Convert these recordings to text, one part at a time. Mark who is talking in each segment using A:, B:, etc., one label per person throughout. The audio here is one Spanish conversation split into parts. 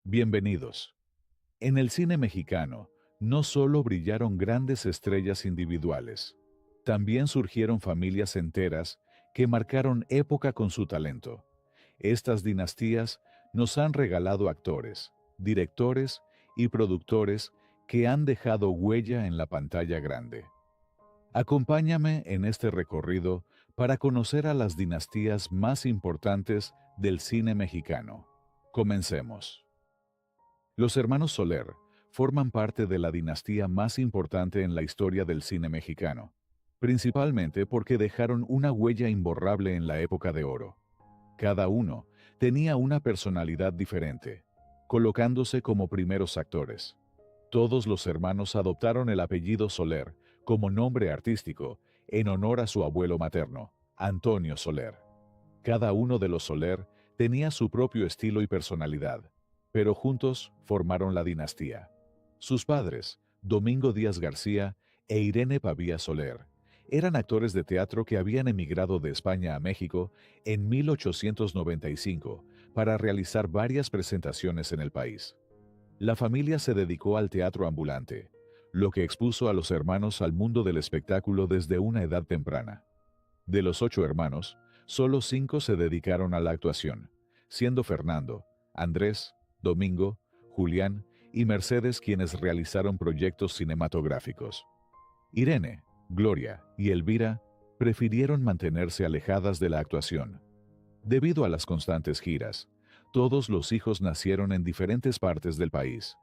A: Bienvenidos. En el cine mexicano, no solo brillaron grandes estrellas individuales, también surgieron familias enteras que marcaron época con su talento. Estas dinastías nos han regalado actores, directores y productores que han dejado huella en la pantalla grande. Acompáñame en este recorrido para conocer a las dinastías más importantes del cine mexicano. Comencemos. Los hermanos Soler forman parte de la dinastía más importante en la historia del cine mexicano, principalmente porque dejaron una huella imborrable en la época de oro. Cada uno tenía una personalidad diferente, colocándose como primeros actores. Todos los hermanos adoptaron el apellido Soler como nombre artístico en honor a su abuelo materno, Antonio Soler. Cada uno de los Soler tenía su propio estilo y personalidad, pero juntos formaron la dinastía. Sus padres, Domingo Díaz García e Irene Pavía Soler, eran actores de teatro que habían emigrado de España a México en 1895 para realizar varias presentaciones en el país. La familia se dedicó al teatro ambulante, lo que expuso a los hermanos al mundo del espectáculo desde una edad temprana. De los 8 hermanos, solo 5 se dedicaron a la actuación, siendo Fernando, Andrés, Domingo, Julián y Mercedes quienes realizaron proyectos cinematográficos. Irene, Gloria y Elvira prefirieron mantenerse alejadas de la actuación. Debido a las constantes giras, todos los hijos nacieron en diferentes partes del país.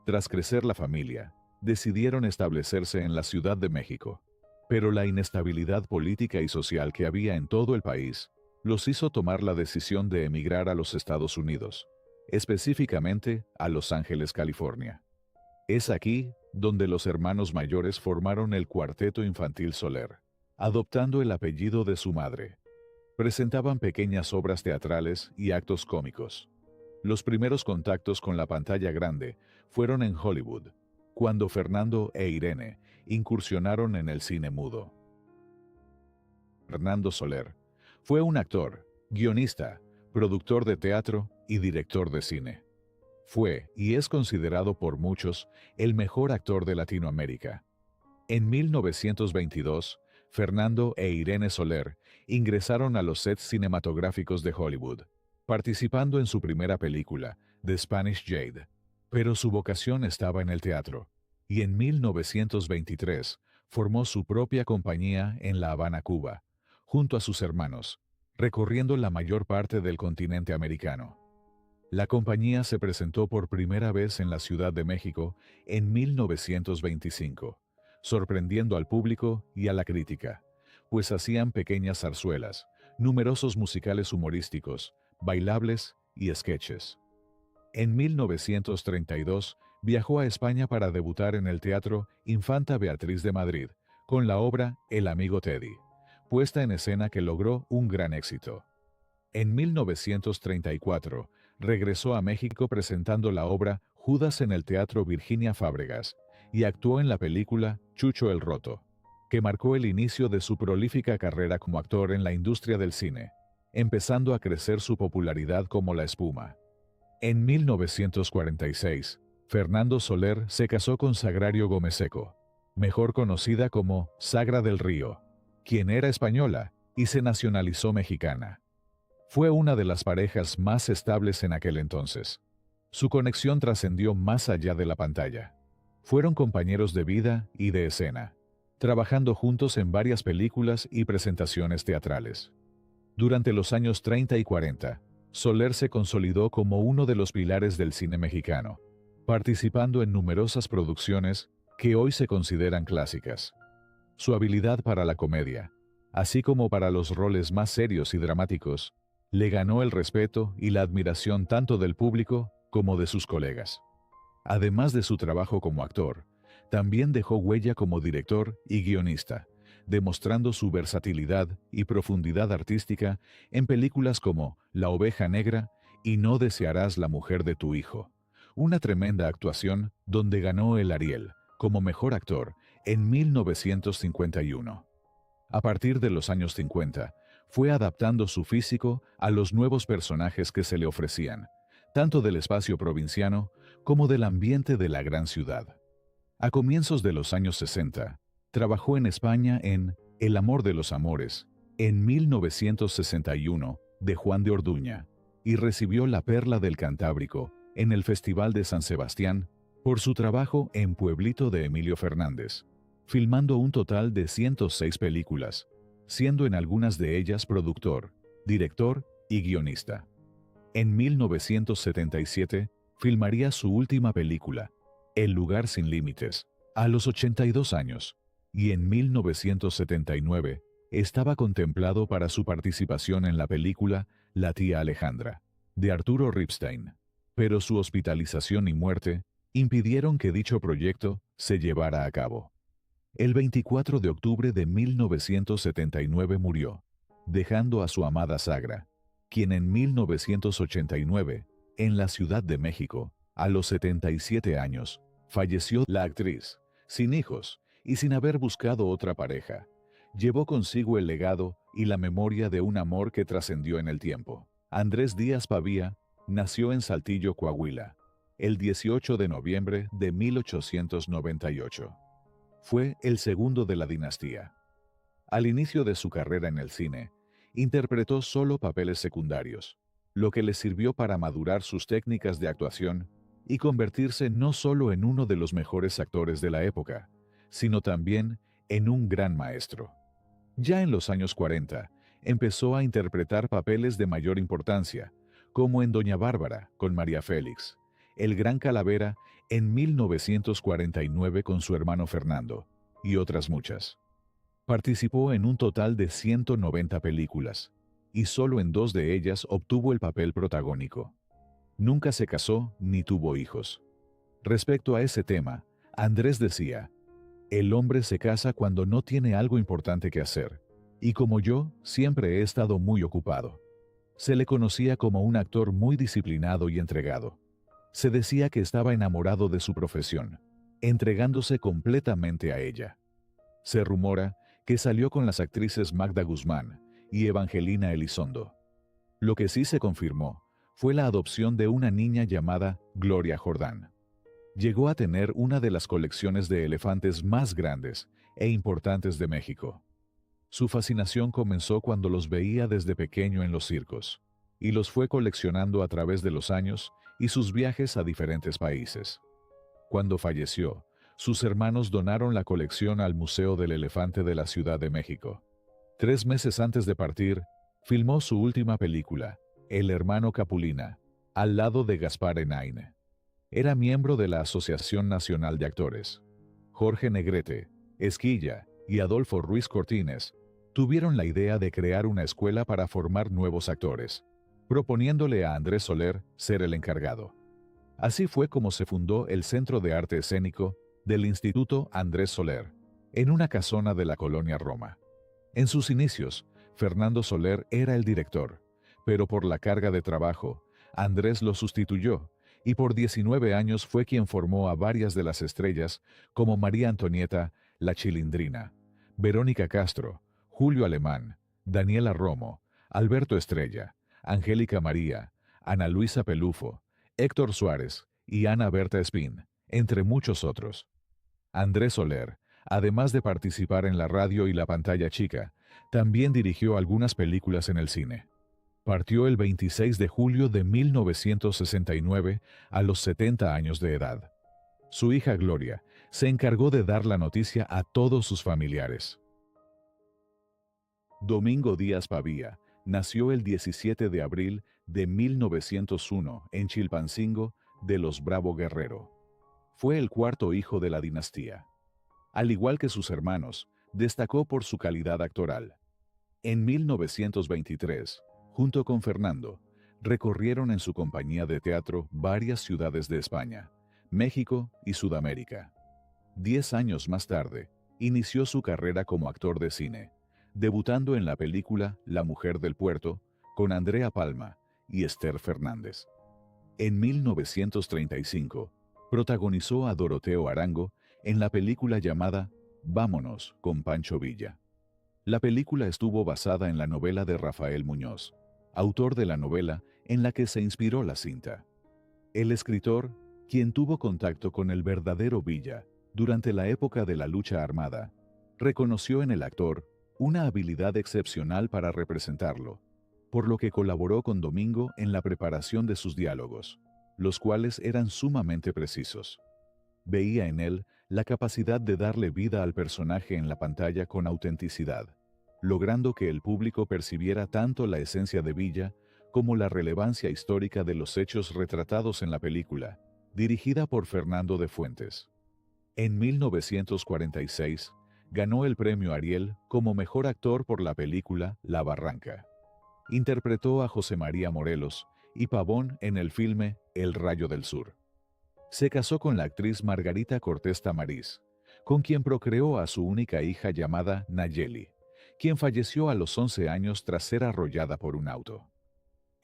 A: Tras crecer la familia, decidieron establecerse en la Ciudad de México. Pero la inestabilidad política y social que había en todo el país los hizo tomar la decisión de emigrar a los Estados Unidos, específicamente a Los Ángeles, California. Es aquí donde los hermanos mayores formaron el Cuarteto Infantil Soler, adoptando el apellido de su madre. Presentaban pequeñas obras teatrales y actos cómicos. Los primeros contactos con la pantalla grande fueron en Hollywood, cuando Fernando e Irene incursionaron en el cine mudo. Fernando Soler fue un actor, guionista, productor de teatro y director de cine. Fue y es considerado por muchos el mejor actor de Latinoamérica. En 1922, Fernando e Irene Soler ingresaron a los sets cinematográficos de Hollywood, participando en su primera película, The Spanish Jade. Pero su vocación estaba en el teatro, y en 1923 formó su propia compañía en La Habana, Cuba, junto a sus hermanos, recorriendo la mayor parte del continente americano. La compañía se presentó por primera vez en la Ciudad de México en 1925, sorprendiendo al público y a la crítica, pues hacían pequeñas zarzuelas, numerosos musicales humorísticos, bailables y sketches. En 1932 viajó a España para debutar en el Teatro Infanta Beatriz de Madrid, con la obra El amigo Teddy, puesta en escena que logró un gran éxito. En 1934 regresó a México presentando la obra Judas en el Teatro Virginia Fábregas y actuó en la película Chucho el Roto, que marcó el inicio de su prolífica carrera como actor en la industria del cine, empezando a crecer su popularidad como la espuma. En 1946, Fernando Soler se casó con Sagrario Gómez Seco, mejor conocida como Sagra del Río, quien era española y se nacionalizó mexicana. Fue una de las parejas más estables en aquel entonces. Su conexión trascendió más allá de la pantalla. Fueron compañeros de vida y de escena, trabajando juntos en varias películas y presentaciones teatrales. Durante los años 30 y 40, Soler se consolidó como uno de los pilares del cine mexicano, participando en numerosas producciones que hoy se consideran clásicas. Su habilidad para la comedia, así como para los roles más serios y dramáticos, le ganó el respeto y la admiración tanto del público como de sus colegas. Además de su trabajo como actor, también dejó huella como director y guionista, demostrando su versatilidad y profundidad artística en películas como La oveja negra y No desearás la mujer de tu hijo, una tremenda actuación donde ganó el Ariel como mejor actor en 1951. A partir de los años 50, fue adaptando su físico a los nuevos personajes que se le ofrecían, tanto del espacio provinciano como del ambiente de la gran ciudad. A comienzos de los años 60, trabajó en España en El amor de los amores, en 1961, de Juan de Orduña, y recibió la Perla del Cantábrico en el Festival de San Sebastián por su trabajo en Pueblito de Emilio Fernández, filmando un total de 106 películas, siendo en algunas de ellas productor, director y guionista. En 1977, filmaría su última película, El lugar sin límites, a los 82 años, y en 1979 estaba contemplado para su participación en la película La tía Alejandra, de Arturo Ripstein, pero su hospitalización y muerte impidieron que dicho proyecto se llevara a cabo. El 24 de octubre de 1979 murió, dejando a su amada Sagra, quien en 1989, en la Ciudad de México, a los 77 años, falleció. La actriz, sin hijos y sin haber buscado otra pareja, llevó consigo el legado y la memoria de un amor que trascendió en el tiempo. Andrés Díaz Pavía nació en Saltillo, Coahuila, el 18 de noviembre de 1898. Fue el segundo de la dinastía. Al inicio de su carrera en el cine, interpretó solo papeles secundarios, lo que le sirvió para madurar sus técnicas de actuación y convertirse no solo en uno de los mejores actores de la época, sino también en un gran maestro. Ya en los años 40, empezó a interpretar papeles de mayor importancia, como en Doña Bárbara con María Félix, El Gran Calavera en 1949 con su hermano Fernando, y otras muchas. Participó en un total de 190 películas, y solo en 2 de ellas obtuvo el papel protagónico. Nunca se casó ni tuvo hijos. Respecto a ese tema, Andrés decía: el hombre se casa cuando no tiene algo importante que hacer, y como yo, siempre he estado muy ocupado. Se le conocía como un actor muy disciplinado y entregado. Se decía que estaba enamorado de su profesión, entregándose completamente a ella. Se rumora que salió con las actrices Magda Guzmán y Evangelina Elizondo. Lo que sí se confirmó fue la adopción de una niña llamada Gloria Jordán. Llegó a tener una de las colecciones de elefantes más grandes e importantes de México. Su fascinación comenzó cuando los veía desde pequeño en los circos, y los fue coleccionando a través de los años y sus viajes a diferentes países. Cuando falleció, sus hermanos donaron la colección al Museo del Elefante de la Ciudad de México. 3 meses antes de partir, filmó su última película, El hermano Capulina, al lado de Gaspar Enaine. Era miembro de la Asociación Nacional de Actores. Jorge Negrete, Esquilla y Adolfo Ruiz Cortines tuvieron la idea de crear una escuela para formar nuevos actores, proponiéndole a Andrés Soler ser el encargado. Así fue como se fundó el Centro de Arte Escénico del Instituto Andrés Soler, en una casona de la colonia Roma. En sus inicios, Fernando Soler era el director, pero por la carga de trabajo, Andrés lo sustituyó, y por 19 años fue quien formó a varias de las estrellas como María Antonieta La Chilindrina, Verónica Castro, Julio Alemán, Daniela Romo, Alberto Estrella, Angélica María, Ana Luisa Pelufo, Héctor Suárez y Ana Berta Espín, entre muchos otros. Andrés Soler, además de participar en la radio y la pantalla chica, también dirigió algunas películas en el cine. Partió el 26 de julio de 1969 a los 70 años de edad. Su hija Gloria se encargó de dar la noticia a todos sus familiares. Domingo Díaz Pavía nació el 17 de abril de 1901 en Chilpancingo de los Bravo Guerrero. Fue el cuarto hijo de la dinastía. Al igual que sus hermanos, destacó por su calidad actoral. En 1923, junto con Fernando, recorrieron en su compañía de teatro varias ciudades de España, México y Sudamérica. 10 años más tarde, inició su carrera como actor de cine, debutando en la película La Mujer del Puerto con Andrea Palma y Esther Fernández. En 1935, protagonizó a Doroteo Arango en la película llamada Vámonos con Pancho Villa. La película estuvo basada en la novela de Rafael Muñoz, autor de la novela en la que se inspiró la cinta. El escritor, quien tuvo contacto con el verdadero Villa durante la época de la lucha armada, reconoció en el actor una habilidad excepcional para representarlo, por lo que colaboró con Domingo en la preparación de sus diálogos, los cuales eran sumamente precisos. Veía en él la capacidad de darle vida al personaje en la pantalla con autenticidad, logrando que el público percibiera tanto la esencia de Villa como la relevancia histórica de los hechos retratados en la película, dirigida por Fernando de Fuentes. En 1946, ganó el premio Ariel como mejor actor por la película La Barranca. Interpretó a José María Morelos y Pavón en el filme El Rayo del Sur. Se casó con la actriz Margarita Cortés Tamariz, con quien procreó a su única hija llamada Nayeli, quien falleció a los 11 años tras ser arrollada por un auto.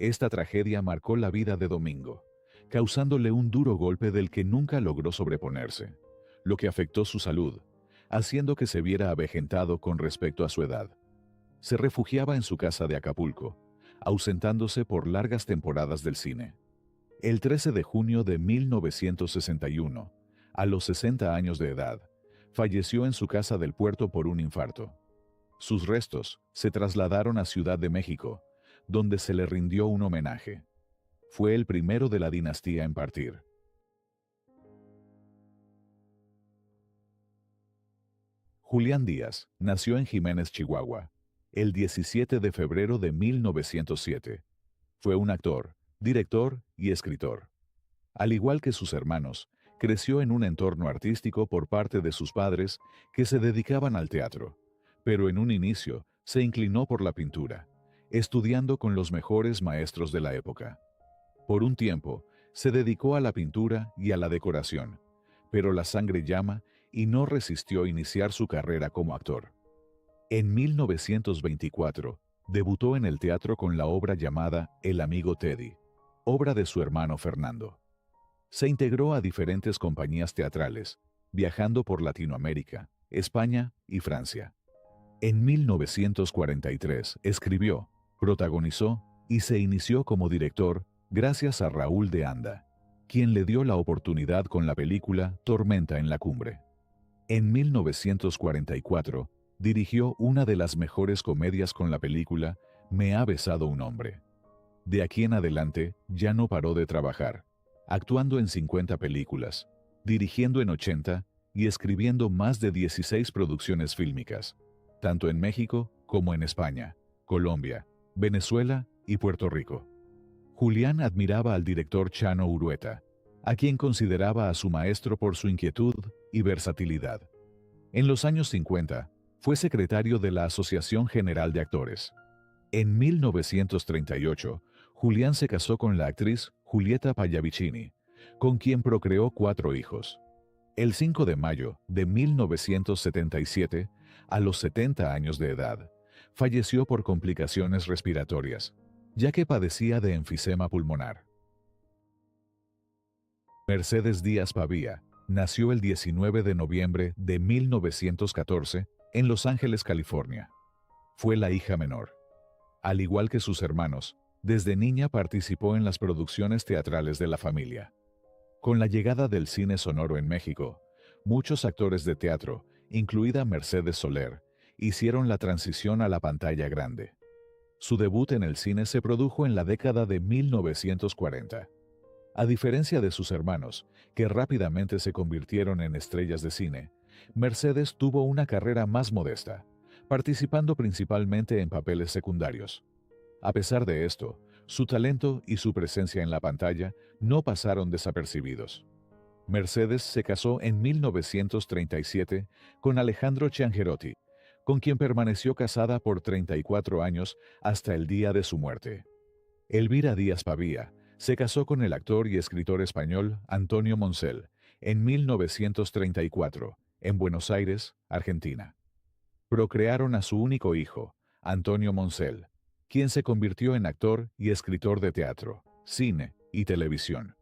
A: Esta tragedia marcó la vida de Domingo, causándole un duro golpe del que nunca logró sobreponerse, lo que afectó su salud, haciendo que se viera avejentado con respecto a su edad. Se refugiaba en su casa de Acapulco, ausentándose por largas temporadas del cine. El 13 de junio de 1961, a los 60 años de edad, falleció en su casa del puerto por un infarto. Sus restos se trasladaron a Ciudad de México, donde se le rindió un homenaje. Fue el primero de la dinastía en partir. Julián Díaz nació en Jiménez, Chihuahua, el 17 de febrero de 1907. Fue un actor, director y escritor. Al igual que sus hermanos, creció en un entorno artístico por parte de sus padres que se dedicaban al teatro, pero en un inicio se inclinó por la pintura, estudiando con los mejores maestros de la época. Por un tiempo, se dedicó a la pintura y a la decoración, pero la sangre llama y no resistió iniciar su carrera como actor. En 1924, debutó en el teatro con la obra llamada El amigo Teddy, obra de su hermano Fernando. Se integró a diferentes compañías teatrales, viajando por Latinoamérica, España y Francia. En 1943 escribió, protagonizó y se inició como director gracias a Raúl de Anda, quien le dio la oportunidad con la película Tormenta en la Cumbre. En 1944 dirigió una de las mejores comedias con la película Me ha besado un hombre. De aquí en adelante ya no paró de trabajar, actuando en 50 películas, dirigiendo en 80 y escribiendo más de 16 producciones fílmicas, tanto en México como en España, Colombia, Venezuela y Puerto Rico. Julián admiraba al director Chano Urueta, a quien consideraba a su maestro por su inquietud y versatilidad. En los años 50, fue secretario de la Asociación General de Actores. En 1938, Julián se casó con la actriz Julieta Pallavicini, con quien procreó 4 hijos. El 5 de mayo de 1977, a los 70 años de edad, falleció por complicaciones respiratorias, ya que padecía de enfisema pulmonar. Mercedes Díaz Pavía nació el 19 de noviembre de 1914 en Los Ángeles, California. Fue la hija menor. Al igual que sus hermanos, desde niña participó en las producciones teatrales de la familia. Con la llegada del cine sonoro en México, muchos actores de teatro, incluida Mercedes Soler, hicieron la transición a la pantalla grande. Su debut en el cine se produjo en la década de 1940. A diferencia de sus hermanos, que rápidamente se convirtieron en estrellas de cine, Mercedes tuvo una carrera más modesta, participando principalmente en papeles secundarios. A pesar de esto, su talento y su presencia en la pantalla no pasaron desapercibidos. Mercedes se casó en 1937 con Alejandro Chiangerotti, con quien permaneció casada por 34 años hasta el día de su muerte. Elvira Díaz Pavía se casó con el actor y escritor español Antonio Moncel en 1934, en Buenos Aires, Argentina. Procrearon a su único hijo, Antonio Moncel, quien se convirtió en actor y escritor de teatro, cine y televisión.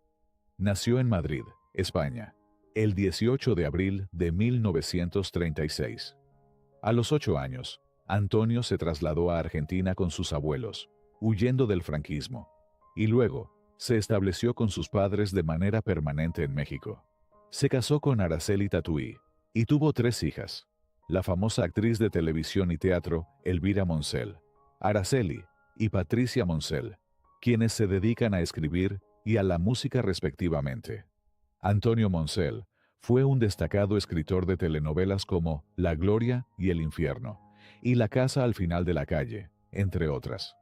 A: Nació en Madrid, España, el 18 de abril de 1936. A los 8 años, Antonio se trasladó a Argentina con sus abuelos, huyendo del franquismo, y luego Se estableció con sus padres de manera permanente en México. Se casó con Araceli Tatuí y tuvo 3 hijas. La famosa actriz de televisión y teatro Elvira Moncel, Araceli y Patricia Moncel, quienes se dedican a escribir y a la música respectivamente. Antonio Moncel fue un destacado escritor de telenovelas como La Gloria y El Infierno, y La Casa al final de la calle, entre otras.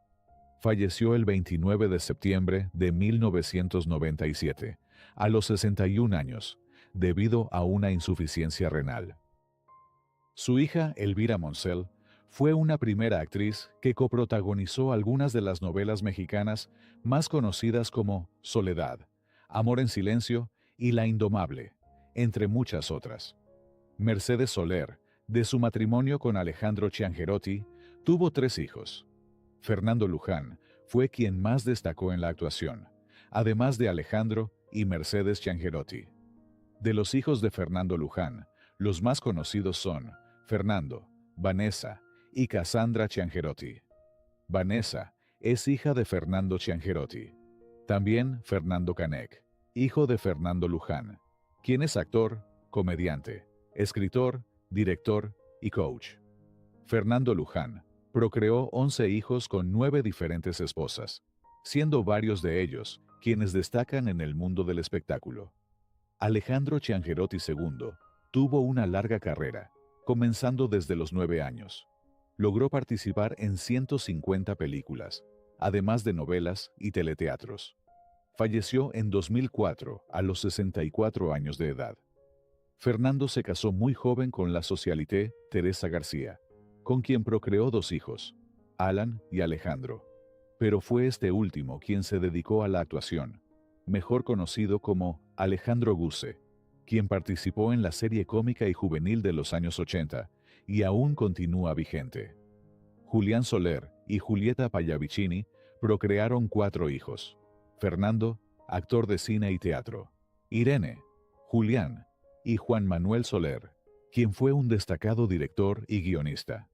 A: Falleció el 29 de septiembre de 1997, a los 61 años, debido a una insuficiencia renal. Su hija, Elvira Moncel, fue una primera actriz que coprotagonizó algunas de las novelas mexicanas más conocidas como Soledad, Amor en Silencio y La Indomable, entre muchas otras. Mercedes Soler, de su matrimonio con Alejandro Chiangerotti, tuvo 3 hijos. Fernando Luján fue quien más destacó en la actuación, además de Alejandro y Mercedes Chiangerotti. De los hijos de Fernando Luján, los más conocidos son Fernando, Vanessa y Cassandra Chiangerotti. Vanessa es hija de Fernando Chiangerotti. También Fernando Canek, hijo de Fernando Luján, quien es actor, comediante, escritor, director y coach. Fernando Luján procreó 11 hijos con 9 diferentes esposas, siendo varios de ellos quienes destacan en el mundo del espectáculo. Alejandro Chiangerotti II tuvo una larga carrera, comenzando desde los 9 años. Logró participar en 150 películas, además de novelas y teleteatros. Falleció en 2004 a los 64 años de edad. Fernando se casó muy joven con la socialité Teresa García, con quien procreó 2 hijos, Alan y Alejandro. Pero fue este último quien se dedicó a la actuación, mejor conocido como Alejandro Guzzi, quien participó en la serie cómica y juvenil de los años 80 y aún continúa vigente. Julián Soler y Julieta Pallavicini procrearon 4 hijos. Fernando, actor de cine y teatro. Irene, Julián y Juan Manuel Soler, quien fue un destacado director y guionista.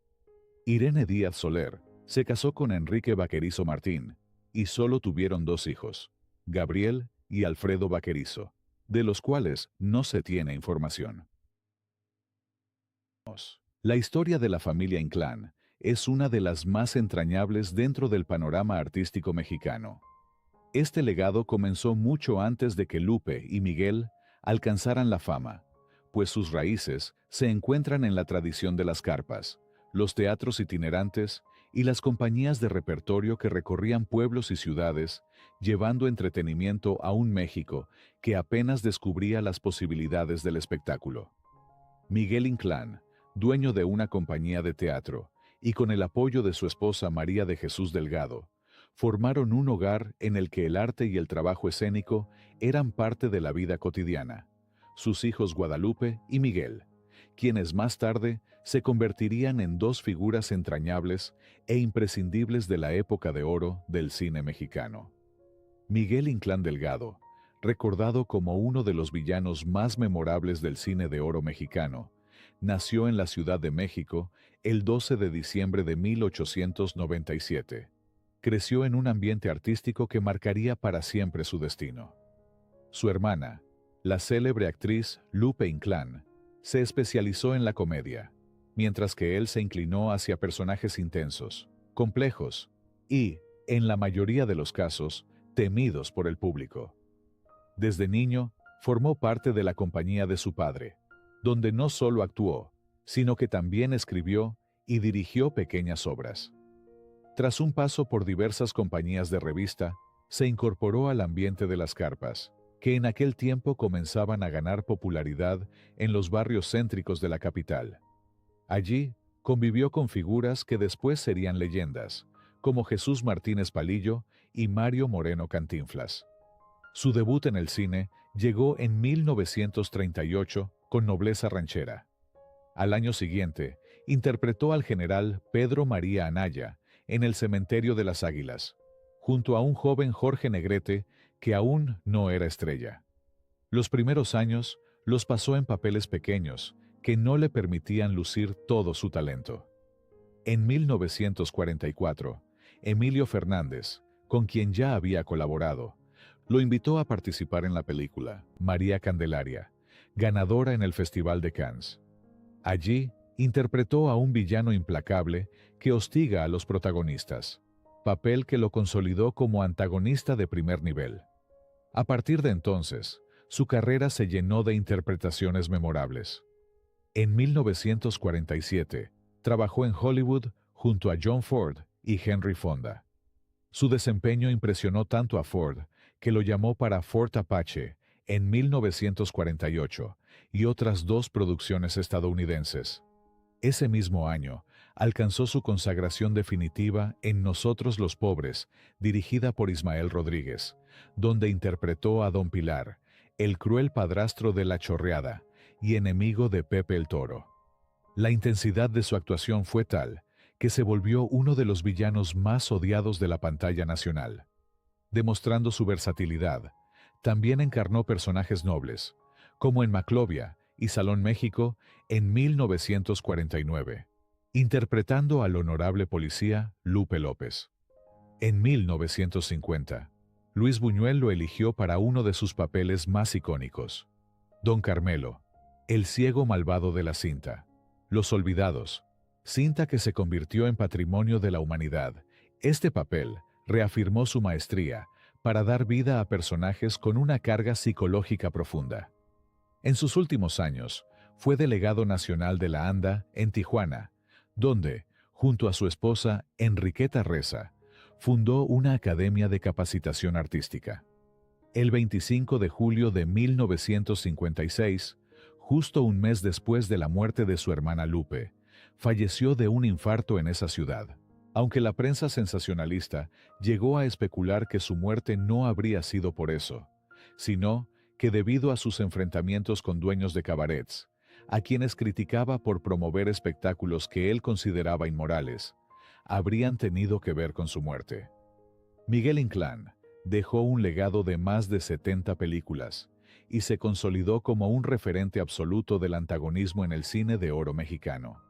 A: Irene Díaz Soler se casó con Enrique Vaquerizo Martín y solo tuvieron 2 hijos, Gabriel y Alfredo Vaquerizo, de los cuales no se tiene información. La historia de la familia Inclán es una de las más entrañables dentro del panorama artístico mexicano. Este legado comenzó mucho antes de que Lupe y Miguel alcanzaran la fama, pues sus raíces se encuentran en la tradición de las carpas, los teatros itinerantes y las compañías de repertorio que recorrían pueblos y ciudades, llevando entretenimiento a un México que apenas descubría las posibilidades del espectáculo. Miguel Inclán, dueño de una compañía de teatro, y con el apoyo de su esposa María de Jesús Delgado, formaron un hogar en el que el arte y el trabajo escénico eran parte de la vida cotidiana. Sus hijos Guadalupe y Miguel, quienes más tarde se convertirían en 2 figuras entrañables e imprescindibles de la época de oro del cine mexicano. Miguel Inclán Delgado, recordado como uno de los villanos más memorables del cine de oro mexicano, nació en la Ciudad de México el 12 de diciembre de 1897. Creció en un ambiente artístico que marcaría para siempre su destino. Su hermana, la célebre actriz Lupe Inclán, se especializó en la comedia, mientras que él se inclinó hacia personajes intensos, complejos y, en la mayoría de los casos, temidos por el público. Desde niño, formó parte de la compañía de su padre, donde no solo actuó, sino que también escribió y dirigió pequeñas obras. Tras un paso por diversas compañías de revista, se incorporó al ambiente de las carpas, que en aquel tiempo comenzaban a ganar popularidad en los barrios céntricos de la capital. Allí convivió con figuras que después serían leyendas, como Jesús Martínez Palillo y Mario Moreno Cantinflas. Su debut en el cine llegó en 1938 con Nobleza Ranchera. Al año siguiente, interpretó al general Pedro María Anaya en El Cementerio de las Águilas, junto a un joven Jorge Negrete que aún no era estrella. Los primeros años los pasó en papeles pequeños que no le permitían lucir todo su talento. En 1944, Emilio Fernández, con quien ya había colaborado, Lo invitó a participar en la película María Candelaria, ganadora en el Festival de Cannes. Allí, interpretó a un villano implacable que hostiga a los protagonistas, papel que lo consolidó como antagonista de primer nivel. A partir de entonces, su carrera se llenó de interpretaciones memorables. En 1947, trabajó en Hollywood junto a John Ford y Henry Fonda. Su desempeño impresionó tanto a Ford que lo llamó para Fort Apache en 1948 y otras dos producciones estadounidenses. Ese mismo año, alcanzó su consagración definitiva en Nosotros los Pobres, dirigida por Ismael Rodríguez, donde interpretó a Don Pilar, el cruel padrastro de La Chorreada y enemigo de Pepe el Toro. La intensidad de su actuación fue tal que se volvió uno de los villanos más odiados de la pantalla nacional. Demostrando su versatilidad, también encarnó personajes nobles, como en Maclovia y Salón México en 1949, interpretando al honorable policía Lupe López. En 1950, Luis Buñuel lo eligió para uno de sus papeles más icónicos, Don Carmelo, el ciego malvado de la cinta. Los Olvidados, cinta que se convirtió en patrimonio de la humanidad. Este papel reafirmó su maestría para dar vida a personajes con una carga psicológica profunda. En sus últimos años, fue delegado nacional de la ANDA en Tijuana, donde, junto a su esposa Enriqueta Reza, fundó una academia de capacitación artística. El 25 de julio de 1956, justo un mes después de la muerte de su hermana Lupe, falleció de un infarto en esa ciudad. Aunque la prensa sensacionalista llegó a especular que su muerte no habría sido por eso, sino que debido a sus enfrentamientos con dueños de cabarets, a quienes criticaba por promover espectáculos que él consideraba inmorales, habrían tenido que ver con su muerte. Miguel Inclán dejó un legado de más de 70 películas y se consolidó como un referente absoluto del antagonismo en el cine de oro mexicano.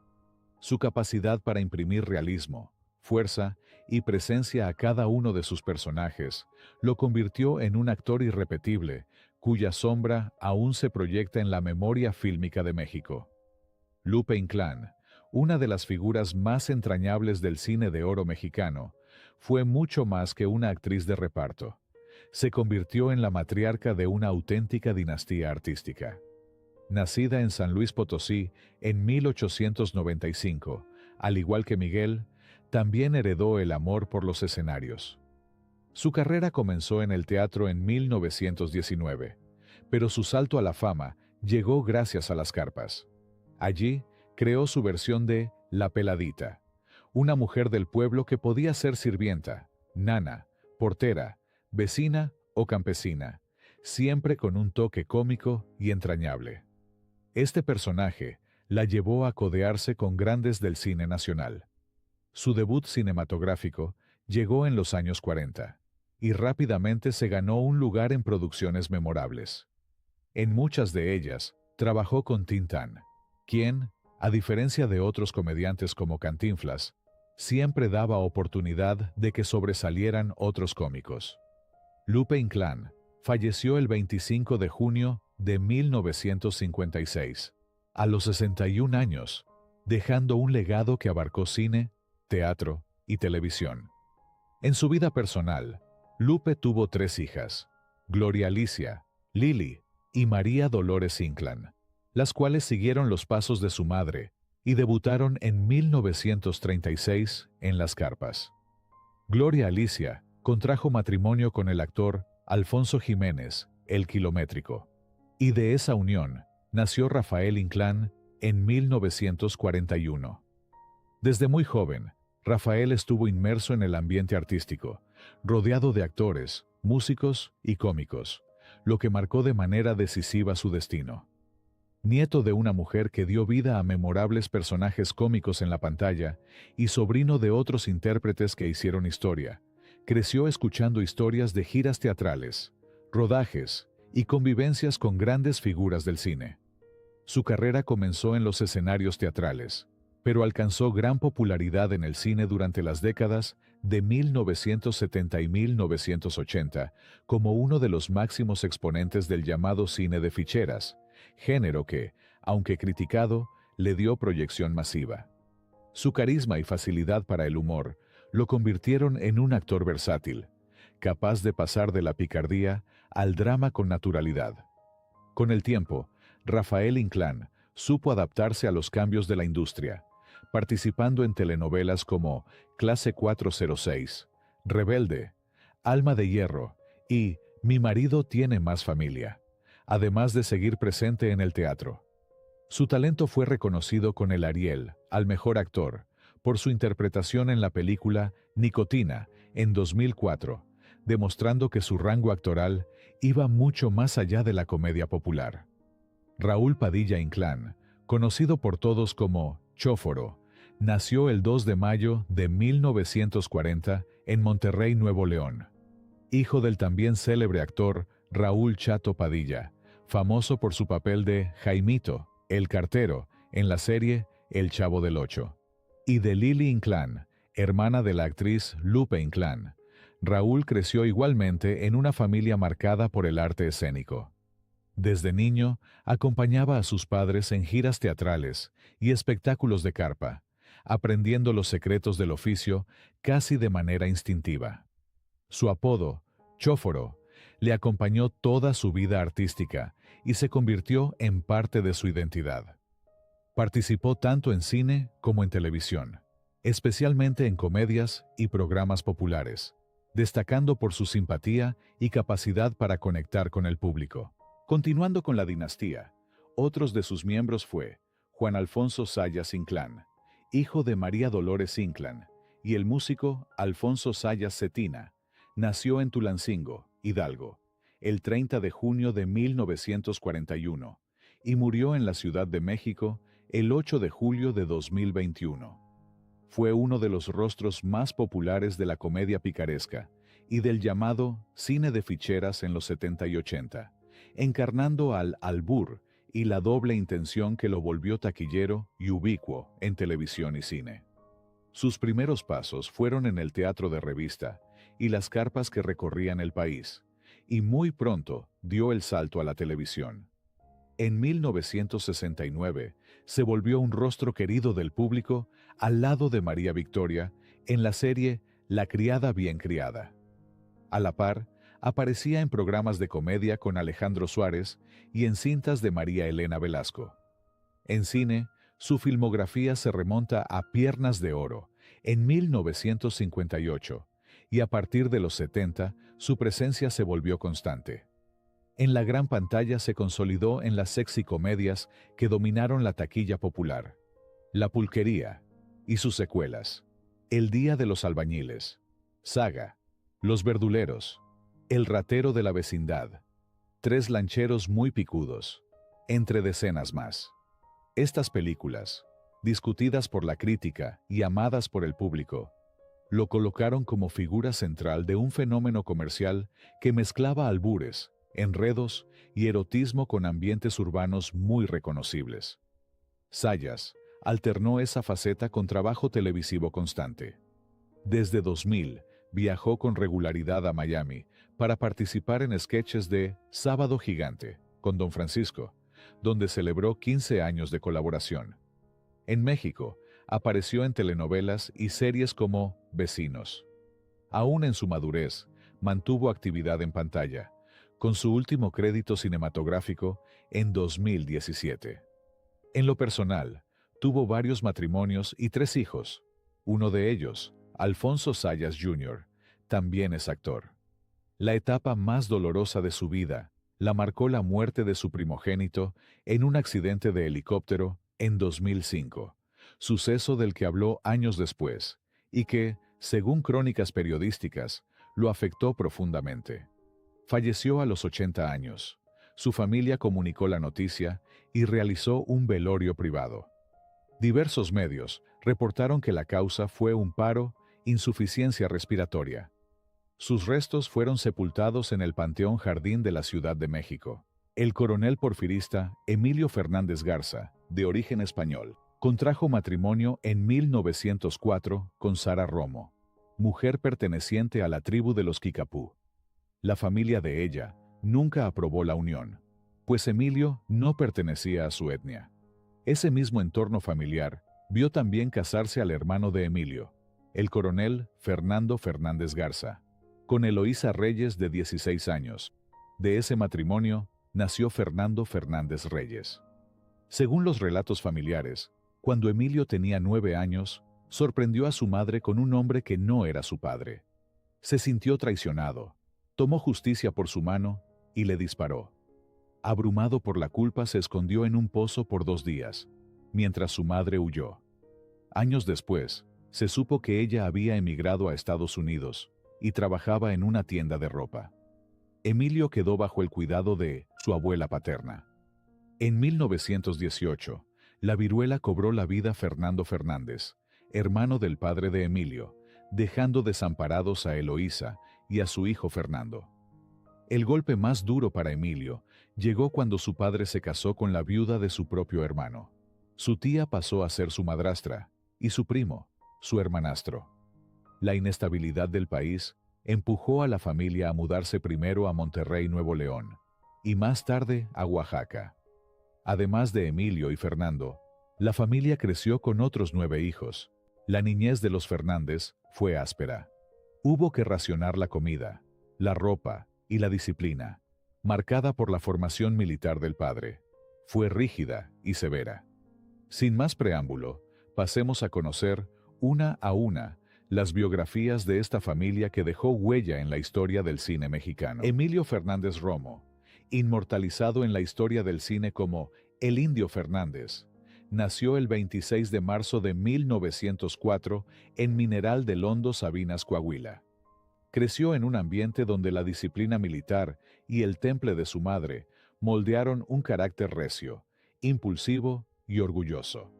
A: Su capacidad para imprimir realismo, fuerza y presencia a cada uno de sus personajes lo convirtió en un actor irrepetible cuya sombra aún se proyecta en la memoria fílmica de México. Lupe Inclán, una de las figuras más entrañables del cine de oro mexicano, fue mucho más que una actriz de reparto. Se convirtió en la matriarca de una auténtica dinastía artística. Nacida en San Luis Potosí en 1895, al igual que Miguel, también heredó el amor por los escenarios. Su carrera comenzó en el teatro en 1919, pero su salto a la fama llegó gracias a las carpas. Allí creó su versión de La Peladita, una mujer del pueblo que podía ser sirvienta, nana, portera, vecina o campesina, siempre con un toque cómico y entrañable. Este personaje la llevó a codearse con grandes del cine nacional. Su debut cinematográfico llegó en los años 40 y rápidamente se ganó un lugar en producciones memorables. En muchas de ellas, trabajó con Tintán, quien, a diferencia de otros comediantes como Cantinflas, siempre daba oportunidad de que sobresalieran otros cómicos. Lupe Inclán falleció el 25 de junio de 1956, a los 61 años, dejando un legado que abarcó cine, teatro y televisión. En su vida personal, Lupe tuvo 3 hijas, Gloria Alicia, Lili y María Dolores Inclán, las cuales siguieron los pasos de su madre y debutaron en 1936 en Las Carpas. Gloria Alicia contrajo matrimonio con el actor Alfonso Jiménez, el Kilométrico, y de esa unión nació Rafael Inclán en 1941. Desde muy joven, Rafael estuvo inmerso en el ambiente artístico, rodeado de actores, músicos y cómicos, lo que marcó de manera decisiva su destino. Nieto de una mujer que dio vida a memorables personajes cómicos en la pantalla y sobrino de otros intérpretes que hicieron historia, creció escuchando historias de giras teatrales, rodajes y convivencias con grandes figuras del cine. Su carrera comenzó en los escenarios teatrales, pero alcanzó gran popularidad en el cine durante las décadas de 1970 y 1980 como uno de los máximos exponentes del llamado cine de ficheras, género que, aunque criticado, le dio proyección masiva. Su carisma y facilidad para el humor lo convirtieron en un actor versátil, capaz de pasar de la picardía al drama con naturalidad. Con el tiempo, Rafael Inclán supo adaptarse a los cambios de la industria, participando en telenovelas como Clase 406, Rebelde, Alma de Hierro y Mi marido tiene más familia, además de seguir presente en el teatro. Su talento fue reconocido con el Ariel al mejor actor por su interpretación en la película Nicotina en 2004, demostrando que su rango actoral iba mucho más allá de la comedia popular. Raúl Padilla Inclán, conocido por todos como Chóforo, nació el 2 de mayo de 1940 en Monterrey, Nuevo León. Hijo del también célebre actor Raúl Chato Padilla, famoso por su papel de Jaimito, el cartero, en la serie El Chavo del Ocho, y de Lili Inclán, hermana de la actriz Lupe Inclán. Raúl creció igualmente en una familia marcada por el arte escénico. Desde niño, acompañaba a sus padres en giras teatrales y espectáculos de carpa, aprendiendo los secretos del oficio casi de manera instintiva. Su apodo, Chóforo, le acompañó toda su vida artística y se convirtió en parte de su identidad. Participó tanto en cine como en televisión, especialmente en comedias y programas populares, destacando por su simpatía y capacidad para conectar con el público. Continuando con la dinastía, otros de sus miembros fue Juan Alfonso Zayas Inclán, hijo de María Dolores Inclán, y el músico Alfonso Zayas Cetina. Nació en Tulancingo, Hidalgo, el 30 de junio de 1941 y murió en la Ciudad de México el 8 de julio de 2021. Fue uno de los rostros más populares de la comedia picaresca y del llamado cine de ficheras en los 70 y 80, encarnando al albur y la doble intención que lo volvió taquillero y ubicuo en televisión y cine. Sus primeros pasos fueron en el teatro de revista y las carpas que recorrían el país, y muy pronto dio el salto a la televisión. En 1969 se volvió un rostro querido del público al lado de María Victoria en la serie La criada bien criada. A la par, aparecía en programas de comedia con Alejandro Suárez y en cintas de María Elena Velasco. En cine, su filmografía se remonta a Piernas de Oro, en 1958, y a partir de los 70, su presencia se volvió constante. En la gran pantalla se consolidó en las sexy comedias que dominaron la taquilla popular. La Pulquería y sus secuelas, El Día de los Albañiles, Saga, Los Verduleros, El Ratero de la Vecindad, Tres Lancheros muy picudos, entre decenas más. Estas películas, discutidas por la crítica y amadas por el público, lo colocaron como figura central de un fenómeno comercial que mezclaba albures, enredos y erotismo con ambientes urbanos muy reconocibles. Zayas alternó esa faceta con trabajo televisivo constante. Desde 2000, viajó con regularidad a Miami para participar en sketches de Sábado Gigante con Don Francisco, donde celebró 15 años de colaboración. En México, apareció en telenovelas y series como Vecinos. Aún en su madurez, mantuvo actividad en pantalla, con su último crédito cinematográfico en 2017. En lo personal, tuvo varios matrimonios y 3 hijos. Uno de ellos, Alfonso Zayas Jr., también es actor. La etapa más dolorosa de su vida la marcó la muerte de su primogénito en un accidente de helicóptero en 2005, suceso del que habló años después y que, según crónicas periodísticas, lo afectó profundamente. Falleció a los 80 años. Su familia comunicó la noticia y realizó un velorio privado. Diversos medios reportaron que la causa fue un paro, insuficiencia respiratoria. Sus restos fueron sepultados en el Panteón Jardín de la Ciudad de México. El coronel porfirista Emilio Fernández Garza, de origen español, Contrajo matrimonio en 1904 con Sara Romo, mujer perteneciente a la tribu de los Kikapú. La familia de ella nunca aprobó la unión, pues Emilio no pertenecía a su etnia. Ese mismo entorno familiar vio también casarse al hermano de Emilio, el coronel Fernando Fernández Garza, con Eloísa Reyes de 16 años. De ese matrimonio nació Fernando Fernández Reyes. Según los relatos familiares, cuando Emilio tenía 9 años, sorprendió a su madre con un hombre que no era su padre. Se sintió traicionado, tomó justicia por su mano y le disparó. Abrumado por la culpa, se escondió en un pozo por 2 días, mientras su madre huyó. Años después, se supo que ella había emigrado a Estados Unidos y trabajaba en una tienda de ropa. Emilio quedó bajo el cuidado de su abuela paterna. En 1918, la viruela cobró la vida a Fernando Fernández, hermano del padre de Emilio, dejando desamparados a Eloísa y a su hijo Fernando. El golpe más duro para Emilio llegó cuando su padre se casó con la viuda de su propio hermano. Su tía pasó a ser su madrastra y su primo, su hermanastro. La inestabilidad del país empujó a la familia a mudarse primero a Monterrey, Nuevo León, y más tarde a Oaxaca. Además de Emilio y Fernando, la familia creció con otros 9 hijos. La niñez de los Fernández fue áspera. Hubo que racionar la comida, la ropa y la disciplina, marcada por la formación militar del padre. Fue rígida y severa. Sin más preámbulo, pasemos a conocer, una a una, las biografías de esta familia que dejó huella en la historia del cine mexicano. Emilio Fernández Romo, inmortalizado en la historia del cine como el Indio Fernández, nació el 26 de marzo de 1904 en Mineral del Hondo, Sabinas, Coahuila. Creció en un ambiente donde la disciplina militar y el temple de su madre moldearon un carácter recio, impulsivo y orgulloso.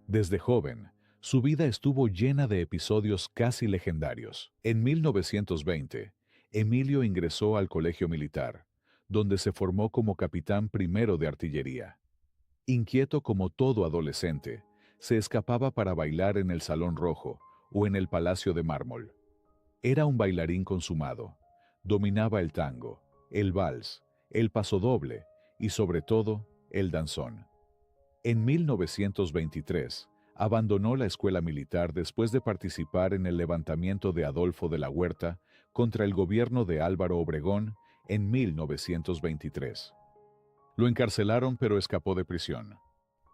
A: Desde joven, su vida estuvo llena de episodios casi legendarios. En 1920, Emilio ingresó al colegio militar, donde se formó como capitán primero de artillería. Inquieto como todo adolescente, se escapaba para bailar en el Salón Rojo o en el Palacio de Mármol. Era un bailarín consumado. Dominaba el tango, el vals, el pasodoble y sobre todo el danzón. En 1923, abandonó la escuela militar después de participar en el levantamiento de Adolfo de la Huerta contra el gobierno de Álvaro Obregón en 1923. Lo encarcelaron, pero escapó de prisión,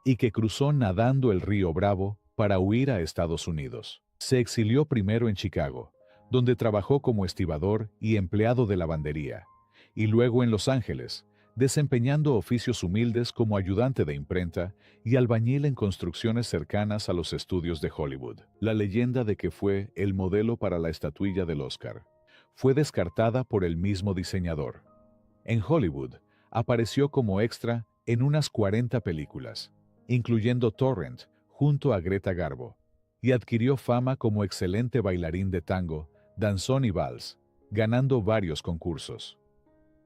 A: y que cruzó nadando el río Bravo para huir a Estados Unidos. Se exilió primero en Chicago, donde trabajó como estibador y empleado de lavandería, y luego en Los Ángeles, desempeñando oficios humildes como ayudante de imprenta y albañil en construcciones cercanas a los estudios de Hollywood. La leyenda de que fue el modelo para la estatuilla del Oscar fue descartada por el mismo diseñador. En Hollywood, apareció como extra en unas 40 películas, incluyendo Torrent, junto a Greta Garbo, y adquirió fama como excelente bailarín de tango, danzón y vals, ganando varios concursos.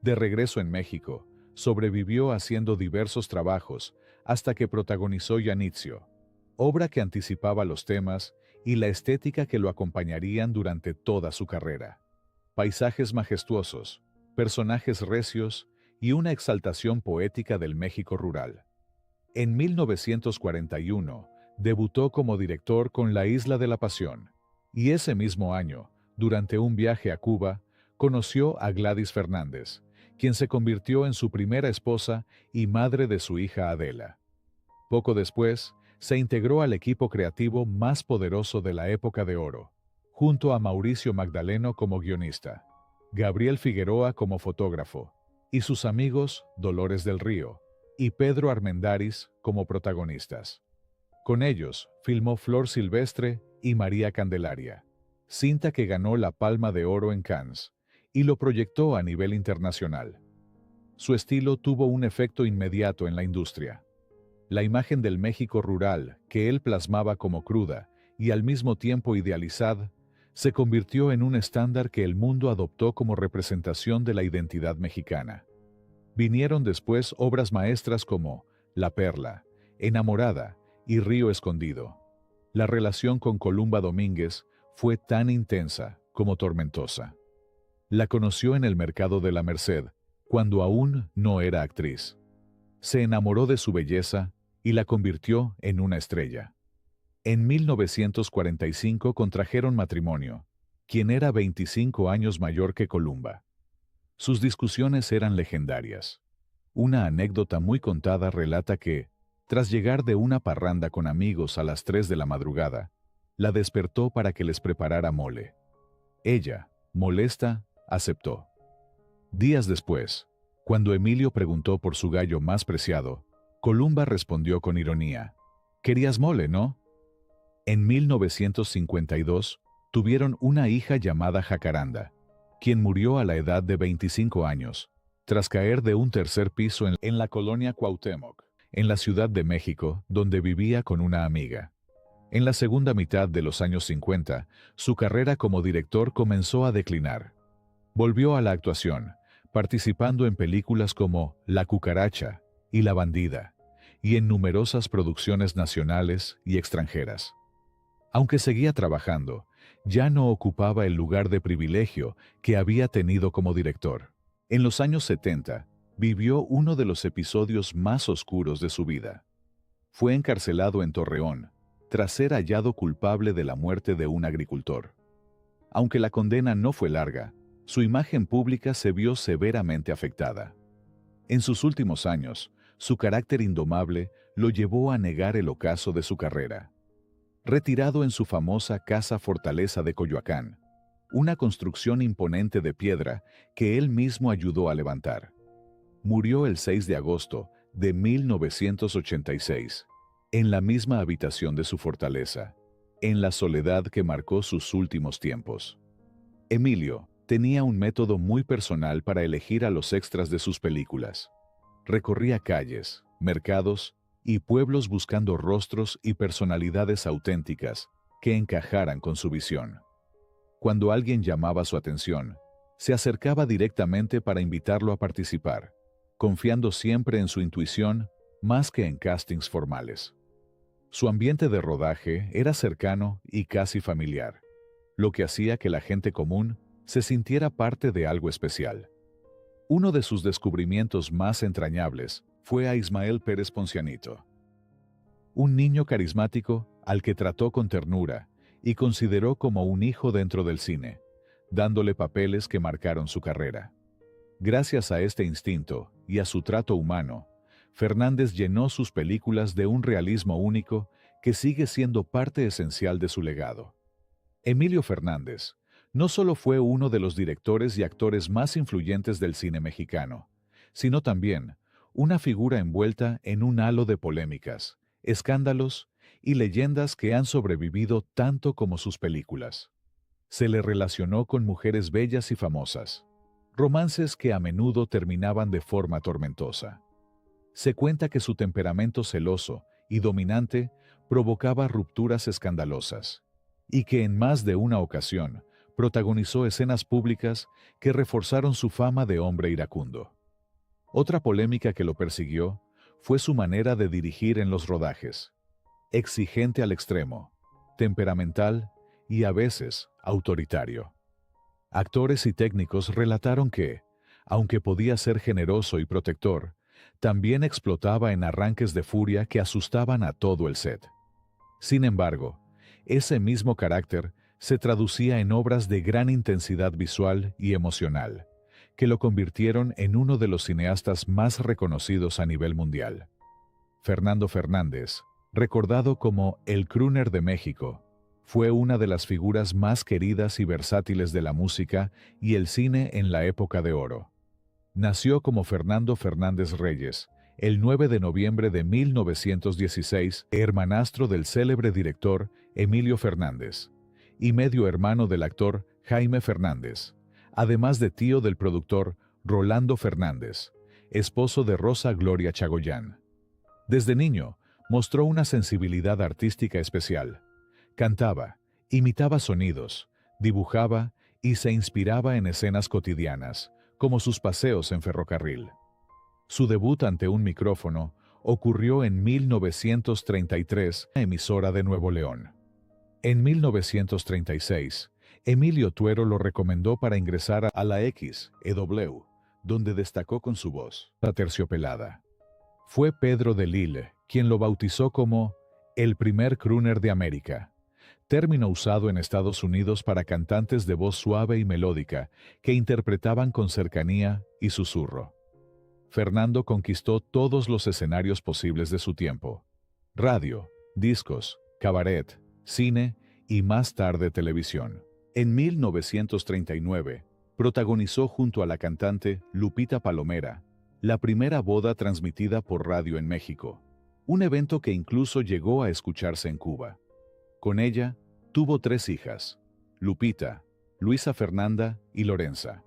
A: De regreso en México, sobrevivió haciendo diversos trabajos hasta que protagonizó Janitzio, obra que anticipaba los temas y la estética que lo acompañarían durante toda su carrera. Paisajes majestuosos, personajes recios y una exaltación poética del México rural. En 1941, debutó como director con La Isla de la Pasión, y ese mismo año, durante un viaje a Cuba, conoció a Gladys Fernández, quien se convirtió en su primera esposa y madre de su hija Adela. Poco después, se integró al equipo creativo más poderoso de la época de oro, junto a Mauricio Magdaleno como guionista, Gabriel Figueroa como fotógrafo, y sus amigos Dolores del Río y Pedro Armendáriz como protagonistas. Con ellos, filmó Flor Silvestre y María Candelaria, cinta que ganó la Palma de Oro en Cannes, y lo proyectó a nivel internacional. Su estilo tuvo un efecto inmediato en la industria. La imagen del México rural, que él plasmaba como cruda y al mismo tiempo idealizada, se convirtió en un estándar que el mundo adoptó como representación de la identidad mexicana. Vinieron después obras maestras como La Perla, Enamorada y Río Escondido. La relación con Columba Domínguez fue tan intensa como tormentosa. La conoció en el mercado de la Merced, cuando aún no era actriz. Se enamoró de su belleza y la convirtió en una estrella. En 1945 contrajeron matrimonio, quien era 25 años mayor que Columba. Sus discusiones eran legendarias. Una anécdota muy contada relata que, tras llegar de una parranda con amigos a las 3 de la madrugada, la despertó para que les preparara mole. Ella, molesta, aceptó. Días después, cuando Emilio preguntó por su gallo más preciado, Columba respondió con ironía: «¿Querías mole, no?». En 1952, tuvieron una hija llamada Jacaranda, quien murió a la edad de 25 años, tras caer de un tercer piso en la colonia Cuauhtémoc, en la Ciudad de México, donde vivía con una amiga. En la segunda mitad de los años 50, su carrera como director comenzó a declinar. Volvió a la actuación, participando en películas como La cucaracha y La bandida, y en numerosas producciones nacionales y extranjeras. Aunque seguía trabajando, ya no ocupaba el lugar de privilegio que había tenido como director. En los años 70, vivió uno de los episodios más oscuros de su vida. Fue encarcelado en Torreón, tras ser hallado culpable de la muerte de un agricultor. Aunque la condena no fue larga, su imagen pública se vio severamente afectada. En sus últimos años, su carácter indomable lo llevó a negar el ocaso de su carrera. Retirado en su famosa casa fortaleza de Coyoacán, una construcción imponente de piedra que él mismo ayudó a levantar. Murió el 6 de agosto de 1986, en la misma habitación de su fortaleza, en la soledad que marcó sus últimos tiempos. Emilio tenía un método muy personal para elegir a los extras de sus películas. Recorría calles, mercados y pueblos buscando rostros y personalidades auténticas que encajaran con su visión. Cuando alguien llamaba su atención, se acercaba directamente para invitarlo a participar, confiando siempre en su intuición más que en castings formales. Su ambiente de rodaje era cercano y casi familiar, lo que hacía que la gente común se sintiera parte de algo especial. Uno de sus descubrimientos más entrañables fue a Ismael Pérez Poncianito, un niño carismático al que trató con ternura y consideró como un hijo dentro del cine, dándole papeles que marcaron su carrera. Gracias a este instinto y a su trato humano, Fernández llenó sus películas de un realismo único que sigue siendo parte esencial de su legado. Emilio Fernández no solo fue uno de los directores y actores más influyentes del cine mexicano, sino también una figura envuelta en un halo de polémicas, escándalos y leyendas que han sobrevivido tanto como sus películas. Se le relacionó con mujeres bellas y famosas, romances que a menudo terminaban de forma tormentosa. Se cuenta que su temperamento celoso y dominante provocaba rupturas escandalosas, y que en más de una ocasión protagonizó escenas públicas que reforzaron su fama de hombre iracundo. Otra polémica que lo persiguió fue su manera de dirigir en los rodajes. Exigente al extremo, temperamental y a veces autoritario. Actores y técnicos relataron que, aunque podía ser generoso y protector, también explotaba en arranques de furia que asustaban a todo el set. Sin embargo, ese mismo carácter se traducía en obras de gran intensidad visual y emocional, que lo convirtieron en uno de los cineastas más reconocidos a nivel mundial. Fernando Fernández, recordado como el crooner de México, fue una de las figuras más queridas y versátiles de la música y el cine en la época de oro. Nació como Fernando Fernández Reyes, el 9 de noviembre de 1916, hermanastro del célebre director Emilio Fernández, y medio hermano del actor Jaime Fernández, además de tío del productor Rolando Fernández, esposo de Rosa Gloria Chagoyán. Desde niño, mostró una sensibilidad artística especial. Cantaba, imitaba sonidos, dibujaba y se inspiraba en escenas cotidianas, como sus paseos en ferrocarril. Su debut ante un micrófono ocurrió en 1933 en la emisora de Nuevo León. En 1936, Emilio Tuero lo recomendó para ingresar a la XEW, donde destacó con su voz aterciopelada. Fue Pedro de Lille quien lo bautizó como el primer crooner de América, término usado en Estados Unidos para cantantes de voz suave y melódica que interpretaban con cercanía y susurro. Fernando conquistó todos los escenarios posibles de su tiempo: radio, discos, cabaret, cine y más tarde televisión. En 1939, protagonizó junto a la cantante Lupita Palomera la primera boda transmitida por radio en México, un evento que incluso llegó a escucharse en Cuba. Con ella, tuvo 3 hijas: Lupita, Luisa Fernanda y Lorenza.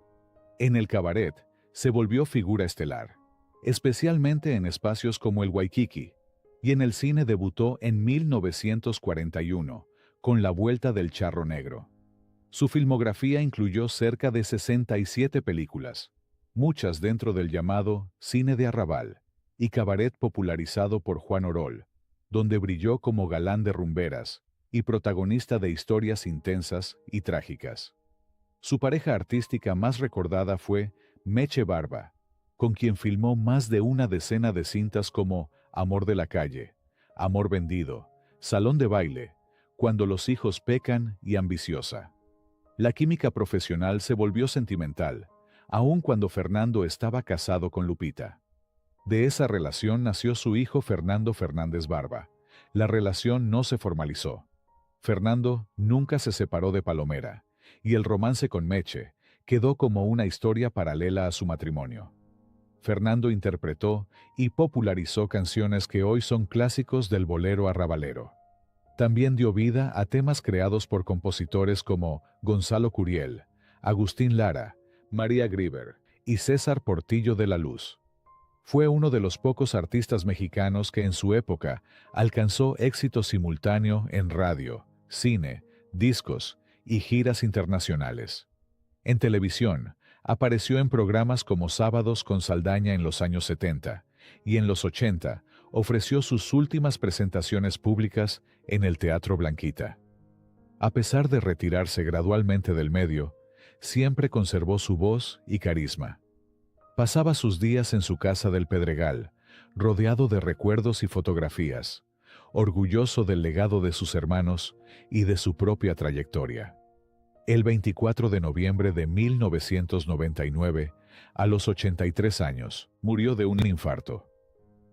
A: En el cabaret, se volvió figura estelar, especialmente en espacios como el Waikiki, y en el cine debutó en 1941, con La Vuelta del Charro Negro. Su filmografía incluyó cerca de 67 películas, muchas dentro del llamado cine de arrabal y cabaret popularizado por Juan Orol, donde brilló como galán de rumberas y protagonista de historias intensas y trágicas. Su pareja artística más recordada fue Meche Barba, con quien filmó más de una decena de cintas como Amor de la Calle, Amor Vendido, Salón de Baile, Cuando los hijos pecan y Ambiciosa. La química profesional se volvió sentimental, aun cuando Fernando estaba casado con Lupita. De esa relación nació su hijo Fernando Fernández Barba. La relación no se formalizó. Fernando nunca se separó de Palomera, y el romance con Meche quedó como una historia paralela a su matrimonio. Fernando interpretó y popularizó canciones que hoy son clásicos del bolero arrabalero. También dio vida a temas creados por compositores como Gonzalo Curiel, Agustín Lara, María Grieber y César Portillo de la Luz. Fue uno de los pocos artistas mexicanos que en su época alcanzó éxito simultáneo en radio, cine, discos y giras internacionales. En televisión, apareció en programas como Sábados con Saldaña en los años 70, y en los 80 ofreció sus últimas presentaciones públicas en el Teatro Blanquita. A pesar de retirarse gradualmente del medio, siempre conservó su voz y carisma. Pasaba sus días en su casa del Pedregal, rodeado de recuerdos y fotografías, orgulloso del legado de sus hermanos y de su propia trayectoria. El 24 de noviembre de 1999, a los 83 años, murió de un infarto.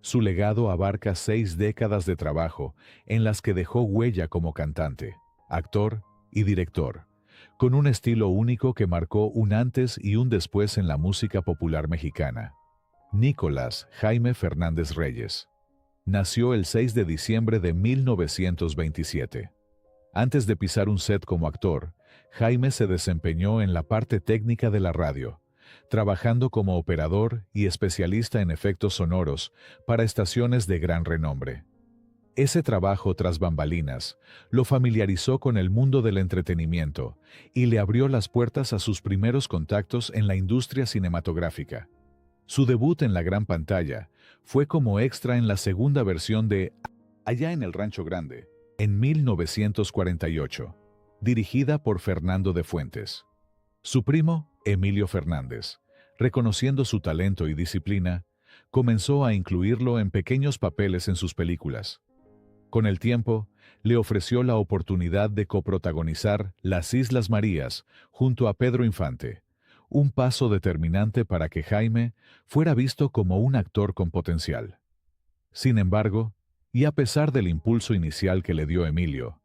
A: Su legado abarca 6 décadas de trabajo en las que dejó huella como cantante, actor y director, con un estilo único que marcó un antes y un después en la música popular mexicana. Nicolás Jaime Fernández Reyes. Nació el 6 de diciembre de 1927. Antes de pisar un set como actor, Jaime se desempeñó en la parte técnica de la radio, trabajando como operador y especialista en efectos sonoros para estaciones de gran renombre. Ese trabajo tras bambalinas lo familiarizó con el mundo del entretenimiento y le abrió las puertas a sus primeros contactos en la industria cinematográfica. Su debut en la gran pantalla fue como extra en la segunda versión de Allá en el Rancho Grande, en 1948, dirigida por Fernando de Fuentes. Su primo, Emilio Fernández, reconociendo su talento y disciplina, comenzó a incluirlo en pequeños papeles en sus películas. Con el tiempo, le ofreció la oportunidad de coprotagonizar Las Islas Marías junto a Pedro Infante, un paso determinante para que Jaime fuera visto como un actor con potencial. Sin embargo, y a pesar del impulso inicial que le dio Emilio,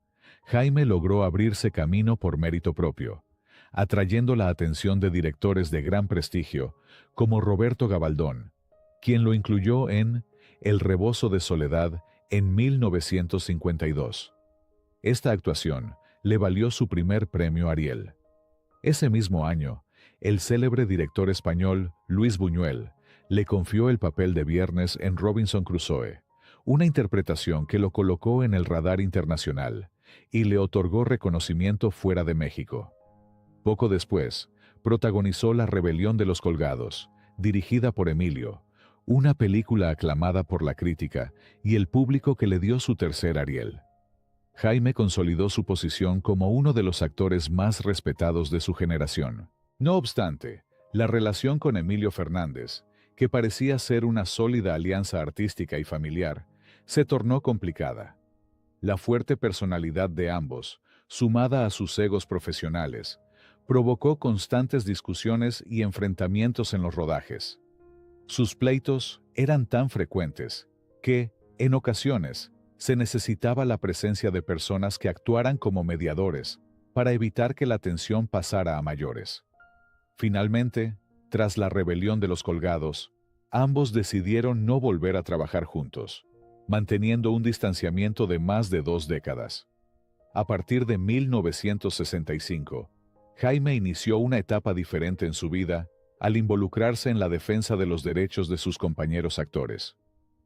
A: Jaime logró abrirse camino por mérito propio, atrayendo la atención de directores de gran prestigio como Roberto Gabaldón, quien lo incluyó en El Rebozo de Soledad en 1952. Esta actuación le valió su primer premio Ariel. Ese mismo año, el célebre director español Luis Buñuel le confió el papel de Viernes en Robinson Crusoe, una interpretación que lo colocó en el radar internacional y le otorgó reconocimiento fuera de México. Poco después, protagonizó La Rebelión de los Colgados, dirigida por Emilio, una película aclamada por la crítica y el público que le dio su tercer Ariel. Jaime consolidó su posición como uno de los actores más respetados de su generación. No obstante, la relación con Emilio Fernández, que parecía ser una sólida alianza artística y familiar, se tornó complicada. La fuerte personalidad de ambos, sumada a sus egos profesionales, provocó constantes discusiones y enfrentamientos en los rodajes. Sus pleitos eran tan frecuentes que, en ocasiones, se necesitaba la presencia de personas que actuaran como mediadores para evitar que la tensión pasara a mayores. Finalmente, tras la rebelión de los Colgados, ambos decidieron no volver a trabajar juntos, manteniendo un distanciamiento de más de 2 décadas. A partir de 1965, Jaime inició una etapa diferente en su vida al involucrarse en la defensa de los derechos de sus compañeros actores.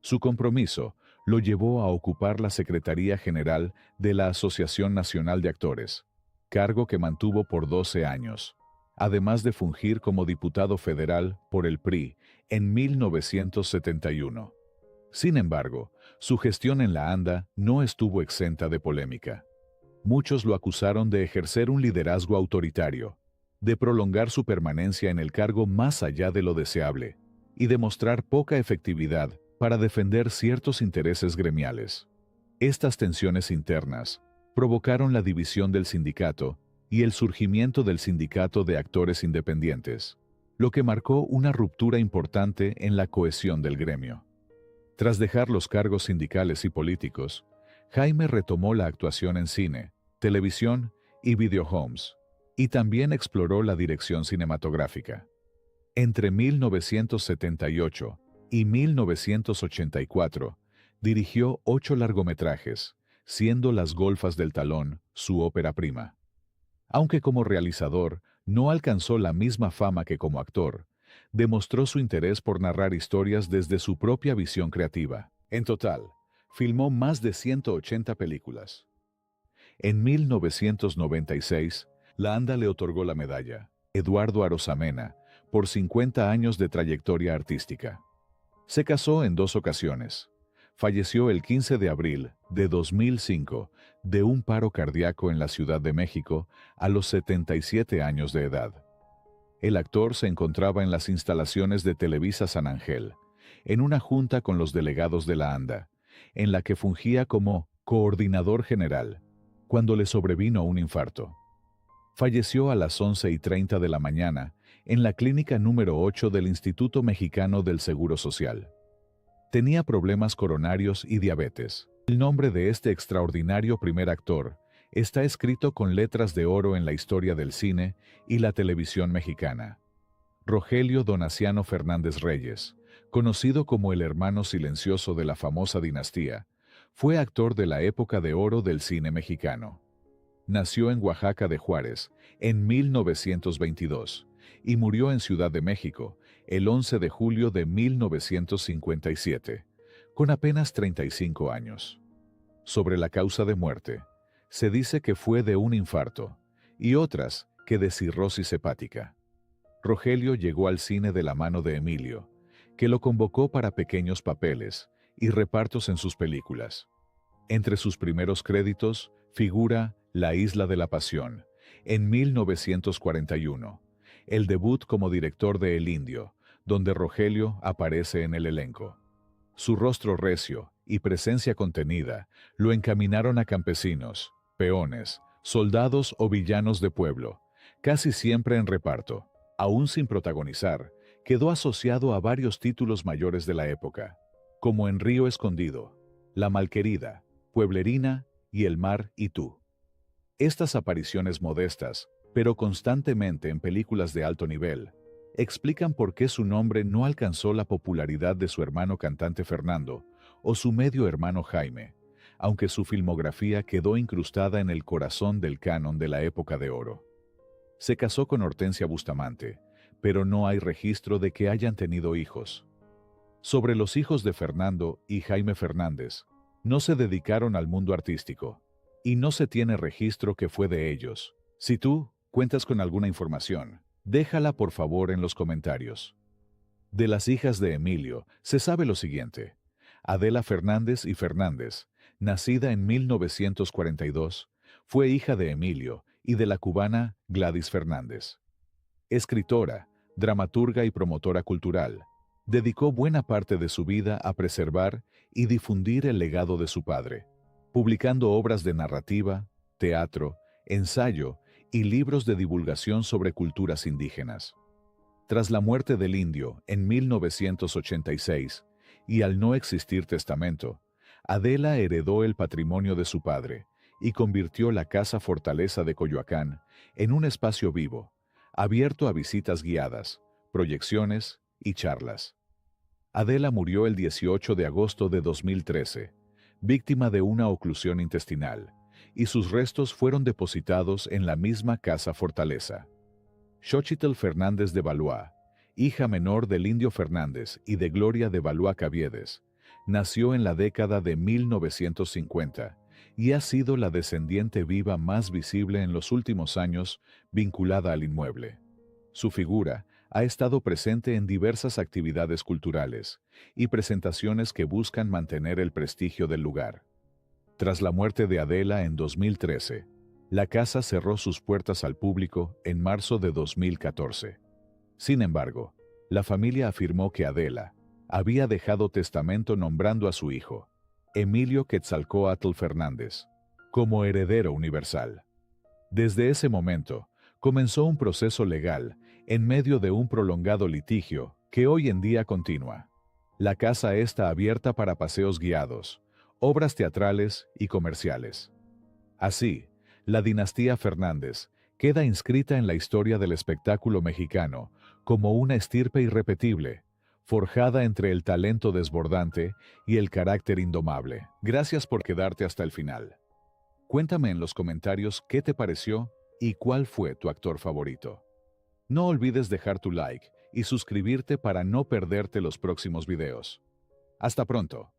A: Su compromiso lo llevó a ocupar la Secretaría General de la Asociación Nacional de Actores, cargo que mantuvo por 12 años, además de fungir como diputado federal por el PRI en 1971. Sin embargo, su gestión en la ANDA no estuvo exenta de polémica. Muchos lo acusaron de ejercer un liderazgo autoritario, de prolongar su permanencia en el cargo más allá de lo deseable, y de mostrar poca efectividad para defender ciertos intereses gremiales. Estas tensiones internas provocaron la división del sindicato y el surgimiento del Sindicato de Actores Independientes, lo que marcó una ruptura importante en la cohesión del gremio. Tras dejar los cargos sindicales y políticos, Jaime retomó la actuación en cine, televisión y videohomes, y también exploró la dirección cinematográfica. Entre 1978 y 1984, dirigió 8 largometrajes, siendo Las Golfas del Talón su ópera prima. Aunque como realizador no alcanzó la misma fama que como actor, demostró su interés por narrar historias desde su propia visión creativa. En total, filmó más de 180 películas. En 1996, la ANDA le otorgó la medalla Eduardo Arosamena por 50 años de trayectoria artística. Se casó en 2 ocasiones. Falleció el 15 de abril de 2005 de un paro cardíaco en la Ciudad de México a los 77 años de edad. El actor se encontraba en las instalaciones de Televisa San Ángel, en una junta con los delegados de la ANDA, en la que fungía como coordinador general, cuando le sobrevino un infarto. Falleció a las 11:30 de la mañana en la clínica número 8 del Instituto Mexicano del Seguro Social. Tenía problemas coronarios y diabetes. El nombre de este extraordinario primer actor está escrito con letras de oro en la historia del cine y la televisión mexicana. Rogelio Donaciano Fernández Reyes, conocido como el hermano silencioso de la famosa dinastía, fue actor de la época de oro del cine mexicano. Nació en Oaxaca de Juárez en 1922 y murió en Ciudad de México el 11 de julio de 1957, con apenas 35 años. Sobre la causa de muerte, se dice que fue de un infarto y otras que de cirrosis hepática. Rogelio llegó al cine de la mano de Emilio, que lo convocó para pequeños papeles y repartos en sus películas. Entre sus primeros créditos figura La Isla de la Pasión, en 1941, el debut como director de El Indio, donde Rogelio aparece en el elenco. Su rostro recio y presencia contenida lo encaminaron a campesinos, peones, soldados o villanos de pueblo, casi siempre en reparto. Aún sin protagonizar, quedó asociado a varios títulos mayores de la época, como En Río Escondido, La Malquerida, Pueblerina y El Mar y tú. Estas apariciones modestas, pero constantemente en películas de alto nivel, explican por qué su nombre no alcanzó la popularidad de su hermano cantante Fernando o su medio hermano Jaime, aunque su filmografía quedó incrustada en el corazón del canon de la época de oro. Se casó con Hortensia Bustamante, pero no hay registro de que hayan tenido hijos. Sobre los hijos de Fernando y Jaime Fernández, no se dedicaron al mundo artístico, y no se tiene registro que fue de ellos. Si tú cuentas con alguna información, déjala por favor en los comentarios. De las hijas de Emilio, se sabe lo siguiente. Adela Fernández y Fernández, nacida en 1942, fue hija de Emilio y de la cubana Gladys Fernández. Escritora, dramaturga y promotora cultural, dedicó buena parte de su vida a preservar y difundir el legado de su padre, publicando obras de narrativa, teatro, ensayo y libros de divulgación sobre culturas indígenas. Tras la muerte del indio en 1986, y al no existir testamento, Adela heredó el patrimonio de su padre y convirtió la Casa Fortaleza de Coyoacán en un espacio vivo, abierto a visitas guiadas, proyecciones y charlas. Adela murió el 18 de agosto de 2013, víctima de una oclusión intestinal, y sus restos fueron depositados en la misma Casa Fortaleza. Xochitl Fernández de Valois, hija menor del Indio Fernández y de Gloria de Valois Caviedes, nació en la década de 1950 y ha sido la descendiente viva más visible en los últimos años vinculada al inmueble. Su figura ha estado presente en diversas actividades culturales y presentaciones que buscan mantener el prestigio del lugar. Tras la muerte de Adela en 2013, la casa cerró sus puertas al público en marzo de 2014. Sin embargo, la familia afirmó que Adela había dejado testamento nombrando a su hijo, Emilio Quetzalcóatl Fernández, como heredero universal. Desde ese momento, comenzó un proceso legal en medio de un prolongado litigio que hoy en día continúa. La casa está abierta para paseos guiados, obras teatrales y comerciales. Así, la dinastía Fernández queda inscrita en la historia del espectáculo mexicano como una estirpe irrepetible, forjada entre el talento desbordante y el carácter indomable. Gracias por quedarte hasta el final. Cuéntame en los comentarios qué te pareció y cuál fue tu actor favorito. No olvides dejar tu like y suscribirte para no perderte los próximos videos. Hasta pronto.